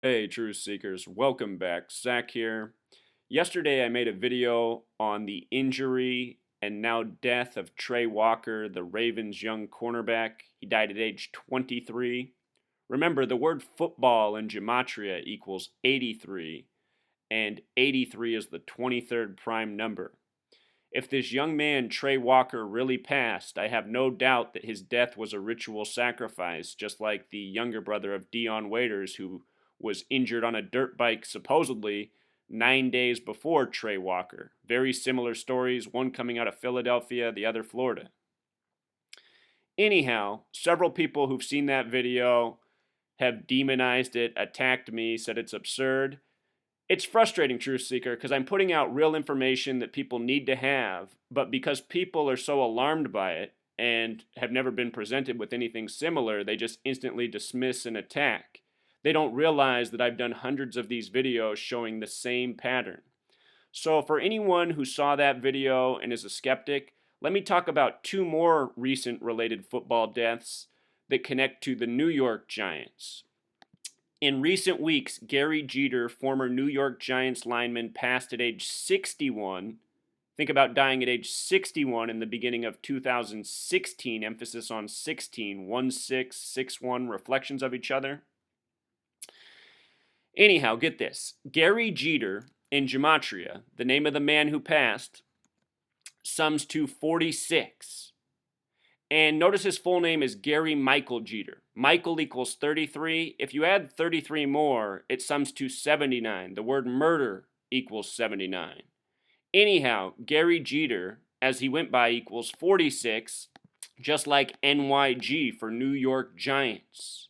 Hey, truth seekers, welcome back. Zach here. Yesterday, I made a video on the injury and now death of Trey Walker, the Ravens' young cornerback. He died at age 23. Remember, the word football in gematria equals 83, and 83 is the 23rd prime number. If this young man, Trey Walker, really passed, I have no doubt that his death was a ritual sacrifice, just like the younger brother of Dion Waiters, who was injured on a dirt bike supposedly 9 days before Trey Walker. Very similar stories, one coming out of Philadelphia, the other Florida. Anyhow, several people who've seen that video have demonized it, attacked me, said it's absurd. It's frustrating, Truth Seeker, because I'm putting out real information that people need to have, but because people are so alarmed by it and have never been presented with anything similar, they just instantly dismiss and attack. They don't realize that I've done hundreds of these videos showing the same pattern. So for anyone who saw that video and is a skeptic, let me talk about two more recent related football deaths that connect to the New York Giants. In recent weeks, Gary Jeter, former New York Giants lineman, passed at age 61. Think about dying at age 61 in the beginning of 2016, emphasis on 16, 1-6, 6-1, reflections of each other. Anyhow, get this. Gary Jeter, in gematria, the name of the man who passed, sums to 46. And notice his full name is Gary Michael Jeter. Michael equals 33. If you add 33 more, it sums to 79. The word murder equals 79. Anyhow, Gary Jeter, as he went by, equals 46, just like NYG for New York Giants.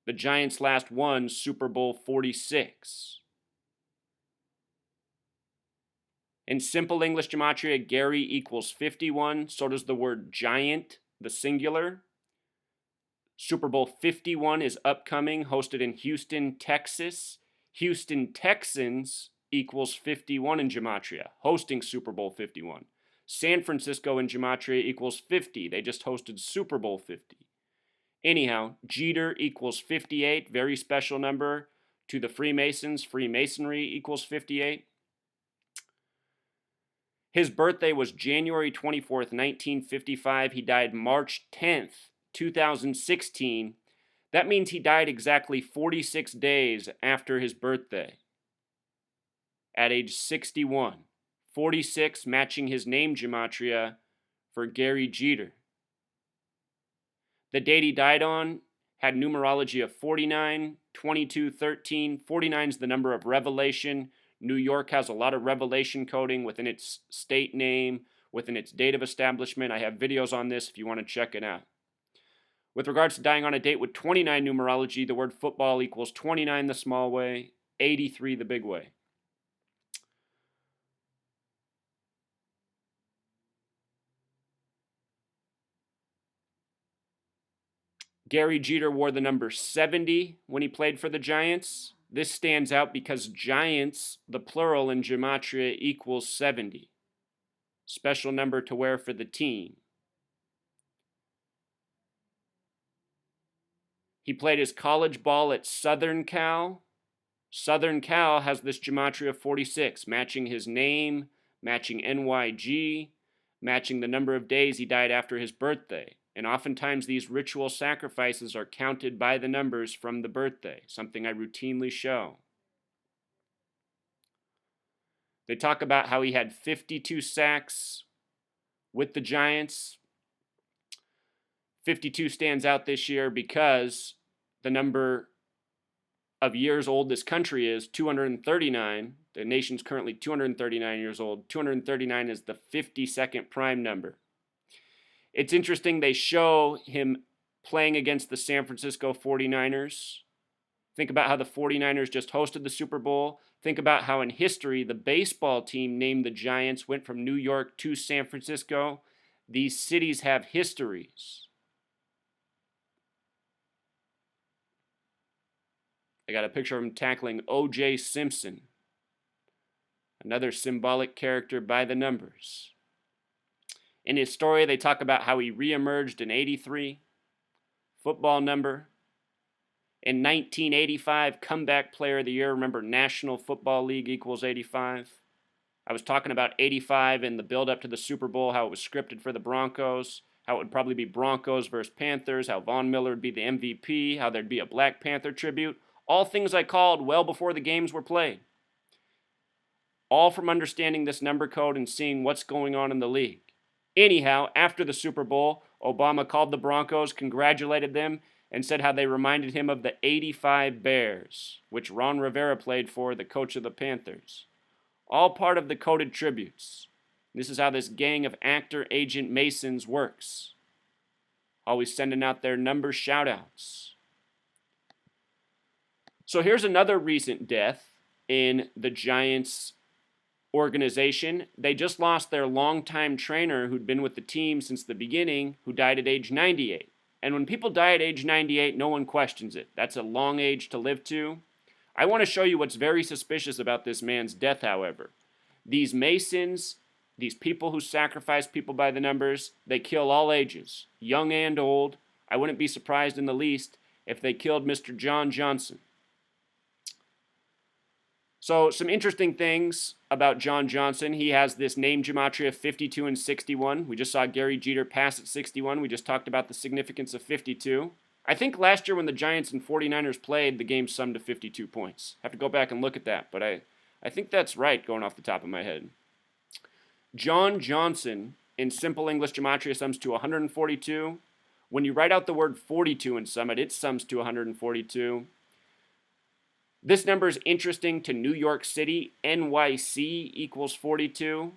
The Giants last won Super Bowl 46. In simple English gematria, Gary equals 51. So does the word giant, the singular. Super Bowl 51 is upcoming, hosted in Houston, Texas. Houston Texans equals 51 in gematria, hosting Super Bowl 51. San Francisco in gematria equals 50. They just hosted Super Bowl 50. Anyhow, Jeter equals 58, very special number to the Freemasons. Freemasonry equals 58. His birthday was January 24th, 1955. He died March 10th, 2016. That means he died exactly 46 days after his birthday, at age 61. 46 matching his name gematria for Gary Jeter. The date he died on had numerology of 49, 22, 13. 49 is the number of revelation. New York has a lot of revelation coding within its state name, within its date of establishment. I have videos on this if you want to check it out. With regards to dying on a date with 29 numerology, the word football equals 29 the small way, 83 the big way. Gary Jeter wore the number 70 when he played for the Giants. This stands out because Giants, the plural in gematria, equals 70. Special number to wear for the team. He played his college ball at Southern Cal. Southern Cal has this gematria of 46, matching his name, matching NYG, matching the number of days he died after his birthday. And oftentimes these ritual sacrifices are counted by the numbers from the birthday, something I routinely show. They talk about how he had 52 sacks with the Giants. 52 stands out this year because the number of years old this country is 239. The nation's currently 239 years old. 239 is the 52nd prime number. It's interesting they show him playing against the San Francisco 49ers. Think about how the 49ers just hosted the Super Bowl. Think about how in history the baseball team named the Giants went from New York to San Francisco. These cities have histories. I got a picture of him tackling O.J. Simpson, another symbolic character by the numbers. In his story, they talk about how he reemerged in 83, football number. In 1985, Comeback Player of the Year. Remember, National Football League equals 85. I was talking about 85 and the build-up to the Super Bowl, how it was scripted for the Broncos, how it would probably be Broncos versus Panthers, how Von Miller would be the MVP, how there'd be a Black Panther tribute. All things I called well before the games were played. All from understanding this number code and seeing what's going on in the league. Anyhow, after the Super Bowl, Obama called the Broncos, congratulated them, and said how they reminded him of the 85 Bears, which Ron Rivera played for, the coach of the Panthers. All part of the coded tributes. This is how this gang of actor agent Masons works. Always sending out their number shout-outs. So here's another recent death in the Giants organization. They just lost their longtime trainer who'd been with the team since the beginning, who died at age 98. And when people die at age 98, no one questions it. That's a long age to live to. I want to show you what's very suspicious about this man's death, however. These Masons, these people who sacrifice people by the numbers, they kill all ages, young and old. I wouldn't be surprised in the least if they killed Mr. John Johnson. So some interesting things about John Johnson. He has this name gematria of 52 and 61. We just saw Gary Jeter pass at 61. We just talked about the significance of 52. I think last year when the Giants and 49ers played, the game summed to 52 points. Have to go back and look at that, but I think that's right going off the top of my head. John Johnson, in simple English gematria, sums to 142. When you write out the word 42 in Summit, it sums to 142. This number is interesting to New York City. NYC equals 42.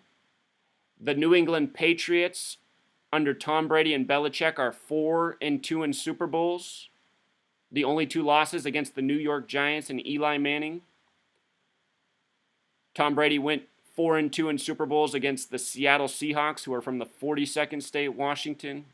The New England Patriots under Tom Brady and Belichick are 4-2 in Super Bowls. The only two losses against the New York Giants and Eli Manning. Tom Brady went 4-2 in Super Bowls against the Seattle Seahawks, who are from the 42nd state, Washington.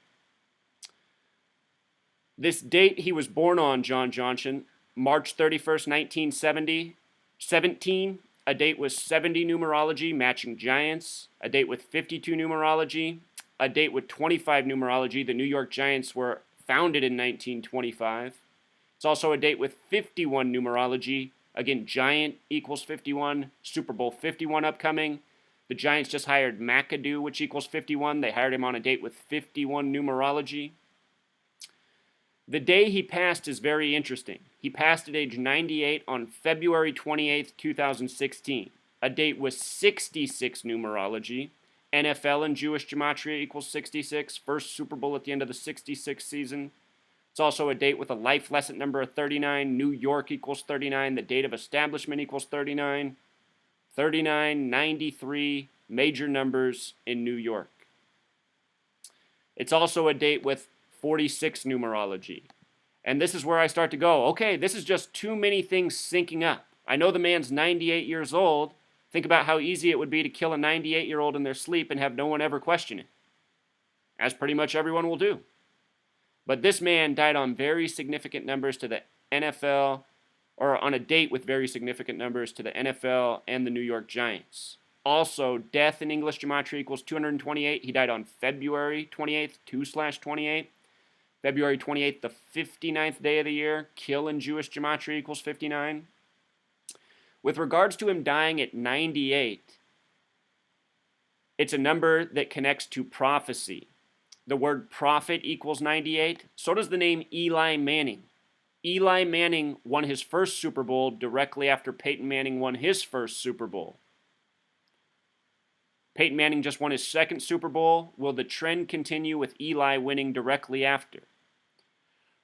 This date he was born on, John Johnson, March 31st, 1917, a date with 70 numerology, matching Giants, a date with 52 numerology, a date with 25 numerology. The New York Giants were founded in 1925. It's also a date with 51 numerology. Again, Giant equals 51, Super Bowl 51 upcoming. The Giants just hired McAdoo, which equals 51. They hired him on a date with 51 numerology. The day he passed is very interesting. He passed at age 98 on February 28th, 2016, a date with 66 numerology. NFL and Jewish gematria equals 66, first Super Bowl at the end of the 66 season. It's also a date with a life lesson number of 39. New York equals 39. The date of establishment equals 39. 39, 93, major numbers in New York. It's also a date with 46 numerology. And this is where I start to go, okay, this is just too many things syncing up. I know the man's 98 years old. Think about how easy it would be to kill a 98-year-old in their sleep and have no one ever question it. As pretty much everyone will do. But this man died on very significant numbers to the NFL, or on a date with very significant numbers to the NFL and the New York Giants. Also, death in English gematria equals 228. He died on February 28th, 2/28. February 28th, the 59th day of the year. Kill in Jewish gematria equals 59. With regards to him dying at 98, it's a number that connects to prophecy. The word prophet equals 98. So does the name Eli Manning. Eli Manning won his first Super Bowl directly after Peyton Manning won his first Super Bowl. Peyton Manning just won his second Super Bowl. Will the trend continue with Eli winning directly after?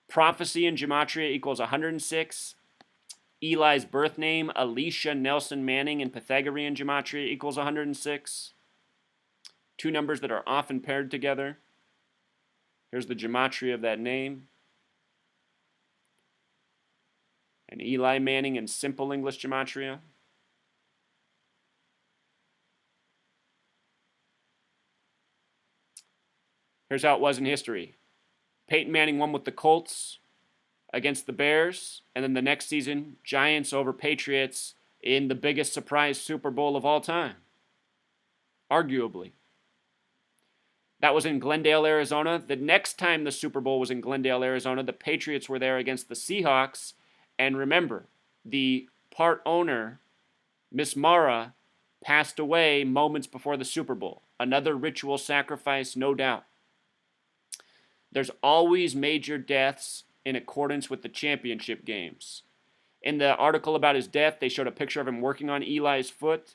Prophecy in gematria equals 106. Eli's birth name, Alicia Nelson Manning, in Pythagorean gematria equals 106. Two numbers that are often paired together. Here's the gematria of that name. And Eli Manning in simple English gematria. Here's how it was in history. Peyton Manning won with the Colts against the Bears, and then the next season, Giants over Patriots in the biggest surprise Super Bowl of all time. Arguably. That was in Glendale, Arizona. The next time the Super Bowl was in Glendale, Arizona, the Patriots were there against the Seahawks, And remember, the part owner, Miss Mara, passed away moments before the Super Bowl. Another ritual sacrifice, no doubt. There's always major deaths in accordance with the championship games. In the article about his death, they showed a picture of him working on Eli's foot.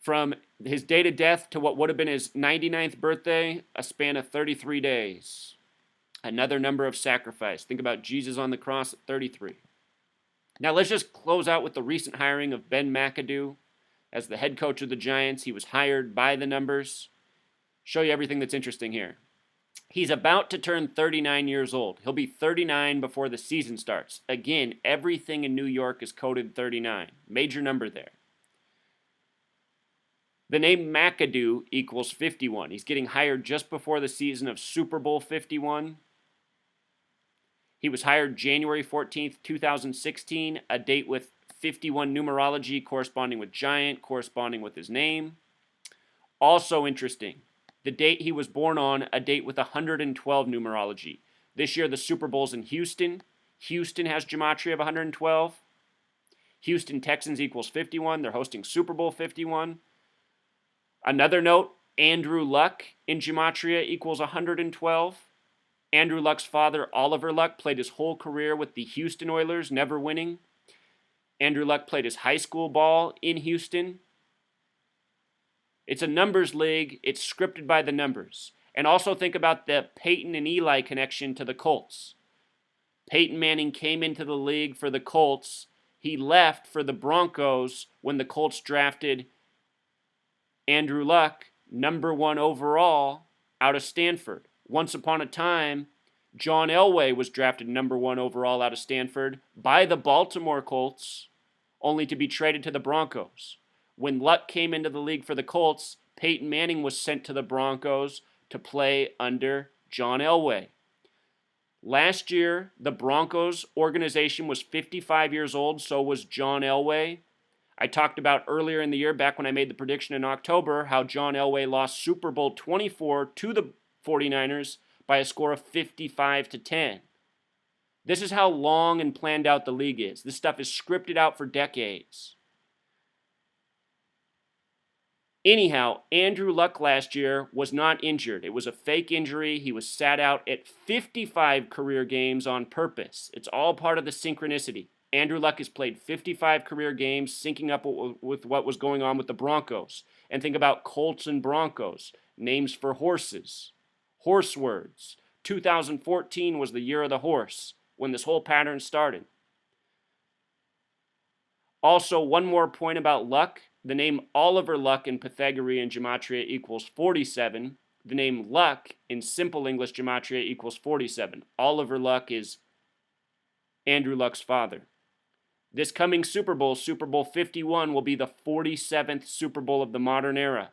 From his date of death to what would have been his 99th birthday, a span of 33 days. Another number of sacrifice. Think about Jesus on the cross at 33. Now let's just close out with the recent hiring of Ben McAdoo as the head coach of the Giants. He was hired by the numbers. Show you everything that's interesting here. He's about to turn 39 years old. He'll be 39 before the season starts. Again, everything in New York is coded 39. Major number there. The name McAdoo equals 51. He's getting hired just before the season of Super Bowl 51. He was hired January 14th, 2016, a date with 51 numerology corresponding with Giant, corresponding with his name. Also interesting, the date he was born on, a date with 112 numerology. This year the Super Bowl's in Houston. Houston has gematria of 112. Houston Texans equals 51. They're hosting Super Bowl 51. Another note, Andrew Luck in gematria equals 112. Andrew Luck's father, Oliver Luck, played his whole career with the Houston Oilers, never winning. Andrew Luck played his high school ball in Houston. It's a numbers league. It's scripted by the numbers. And also think about the Peyton and Eli connection to the Colts. Peyton Manning came into the league for the Colts. He left for the Broncos when the Colts drafted Andrew Luck, number 1 overall, out of Stanford. Once upon a time, John Elway was drafted number 1 overall out of Stanford by the Baltimore Colts, only to be traded to the Broncos. When Luck came into the league for the Colts, Peyton Manning was sent to the Broncos to play under John Elway. Last year, the Broncos organization was 55 years old, so was John Elway. I talked about earlier in the year, back when I made the prediction in October, how John Elway lost Super Bowl 24 to the 49ers by a score of 55-10. This is how long and planned out the league is. This stuff is scripted out for decades. Anyhow, Andrew Luck last year was not injured. It was a fake injury. He was sat out at 55 career games on purpose. It's all part of the synchronicity. Andrew Luck has played 55 career games, syncing up with what was going on with the Broncos. And think about Colts and Broncos, names for horses, horse words. 2014 was the year of the horse, when this whole pattern started. Also, one more point about Luck. The name Oliver Luck in Pythagorean gematria equals 47. The name Luck in simple English gematria equals 47. Oliver Luck is Andrew Luck's father. This coming Super Bowl, Super Bowl 51, will be the 47th Super Bowl of the modern era.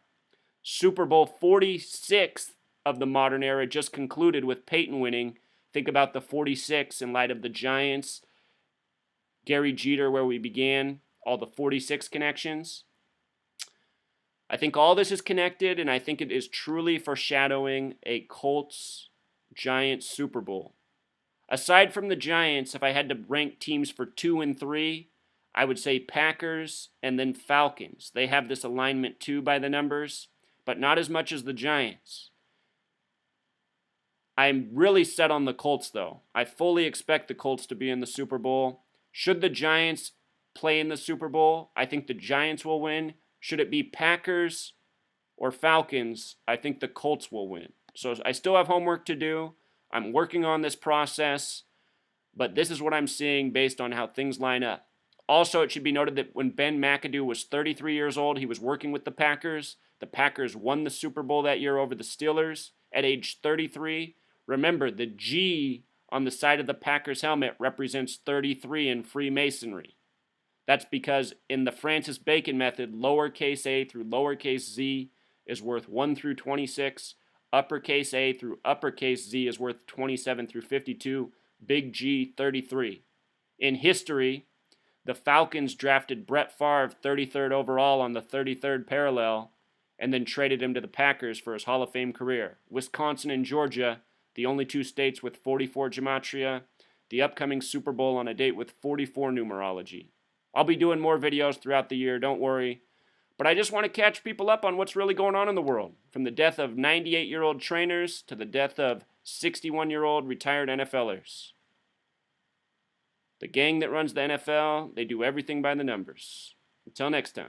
Super Bowl 46 of the modern era just concluded with Peyton winning. Think about the 46 in light of the Giants, Gary Jeter, where we began, all the 46 connections. I think all this is connected, and I think it is truly foreshadowing a Colts-Giants Super Bowl. Aside from the Giants, if I had to rank teams for 2 and 3, I would say Packers and then Falcons. They have this alignment too by the numbers, but not as much as the Giants. I'm really set on the Colts, though. I fully expect the Colts to be in the Super Bowl. Should the Giants play in the Super Bowl, I think the Giants will win. Should it be Packers or Falcons, I think the Colts will win. So I still have homework to do. I'm working on this process, but this is what I'm seeing based on how things line up. Also, it should be noted that when Ben McAdoo was 33 years old, he was working with the Packers. The Packers won the Super Bowl that year over the Steelers at age 33. Remember, the G on the side of the Packers helmet represents 33 in Freemasonry. That's because in the Francis Bacon method, lowercase a through lowercase z is worth 1 through 26. Uppercase a through uppercase z is worth 27 through 52. Big G, 33. In history, the Falcons drafted Brett Favre 33rd overall on the 33rd parallel, and then traded him to the Packers for his Hall of Fame career. Wisconsin and Georgia, the only two states with 44 gematria. The upcoming Super Bowl on a date with 44 numerology. I'll be doing more videos throughout the year, don't worry. But I just want to catch people up on what's really going on in the world. From the death of 98-year-old trainers to the death of 61-year-old retired NFLers. The gang that runs the NFL, they do everything by the numbers. Until next time.